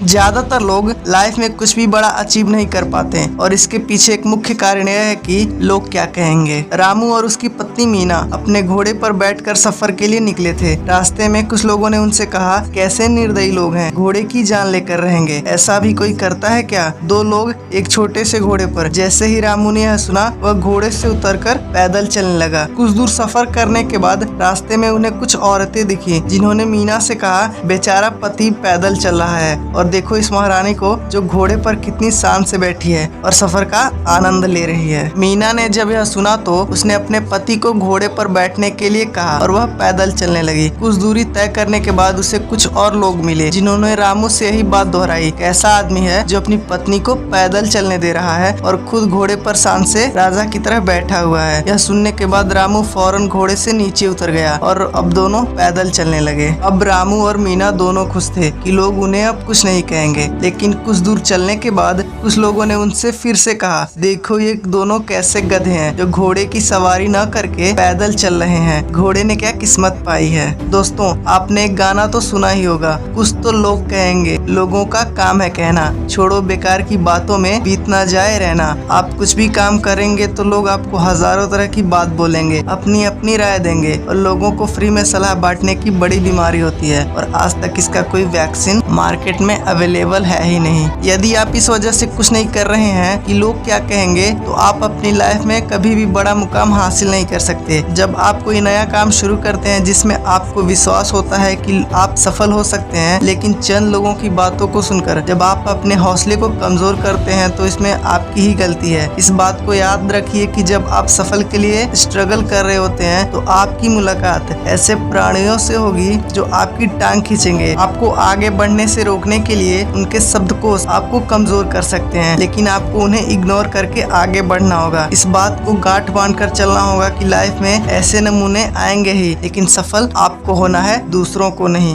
ज्यादातर लोग लाइफ में कुछ भी बड़ा अचीव नहीं कर पाते हैं और इसके पीछे एक मुख्य कारण यह है कि लोग क्या कहेंगे। रामू और उसकी पत्नी मीना अपने घोड़े पर बैठकर सफर के लिए निकले थे। रास्ते में कुछ लोगों ने उनसे कहा, कैसे निर्दयी लोग हैं, घोड़े की जान लेकर रहेंगे, ऐसा भी कोई करता है क्या। दो लोग एक छोटे से घोड़े पर। जैसे ही रामू ने यह सुना, वह घोड़े से उतरकर पैदल चलने लगा। कुछ दूर सफर करने के बाद रास्ते में उन्हें कुछ औरतें दिखी, जिन्होंने मीना से कहा, बेचारा पति पैदल चल रहा है और देखो इस महारानी को जो घोड़े पर कितनी शान से बैठी है और सफर का आनंद ले रही है। मीना ने जब यह सुना तो उसने अपने पति को घोड़े पर बैठने के लिए कहा और वह पैदल चलने लगी। कुछ दूरी तय करने के बाद उसे कुछ और लोग मिले, जिन्होंने रामू से यही बात दोहराई, कैसा आदमी है जो अपनी पत्नी को पैदल चलने दे रहा है और खुद घोड़े पर शान से राजा की तरह बैठा हुआ है। यह सुनने के बाद रामू फौरन घोड़े से नीचे उतर गया और अब दोनों पैदल चलने लगे। अब रामू और मीना दोनों खुश थे कि लोग उन्हें अब कुछ नहीं कहेंगे। लेकिन कुछ दूर चलने के बाद कुछ लोगों ने उनसे फिर से कहा, देखो ये दोनों कैसे गधे हैं जो घोड़े की सवारी न करके पैदल चल रहे हैं, घोड़े ने क्या किस्मत पाई है। दोस्तों, आपने एक गाना तो सुना ही होगा, कुछ तो लोग कहेंगे, लोगों का काम है कहना, छोड़ो बेकार की बातों में बीत ना जाए रहना। आप कुछ भी काम करेंगे तो लोग आपको हजारों तरह की बात बोलेंगे, अपनी अपनी राय देंगे और लोगों को फ्री में सलाह बांटने की बड़ी बीमारी होती है और आज तक इसका कोई वैक्सीन मार्केट में अवेलेबल है ही नहीं। यदि आप इस वजह से कुछ नहीं कर रहे हैं कि लोग क्या कहेंगे, तो आप अपनी लाइफ में कभी भी बड़ा मुकाम हासिल नहीं कर सकते। जब आप कोई नया काम शुरू करते हैं जिसमें आपको विश्वास होता है कि आप सफल हो सकते हैं, लेकिन चंद लोगों की बातों को सुनकर जब आप अपने हौसले को कमजोर करते हैं तो इसमें आपकी ही गलती है। इस बात को याद रखिए कि जब आप सफल के लिए स्ट्रगल कर रहे होते हैं तो आपकी मुलाकात ऐसे प्राणियों से होगी जो आपकी टांग खींचेंगे, आपको आगे बढ़ने से रोकने के लिए उनके शब्दकोश आपको कमजोर कर सकते हैं, लेकिन आपको उन्हें इग्नोर करके आगे बढ़ना होगा। इस बात को गांठ बांधकर चलना होगा कि लाइफ में ऐसे नमूने आएंगे ही, लेकिन सफल आपको होना है, दूसरों को नहीं।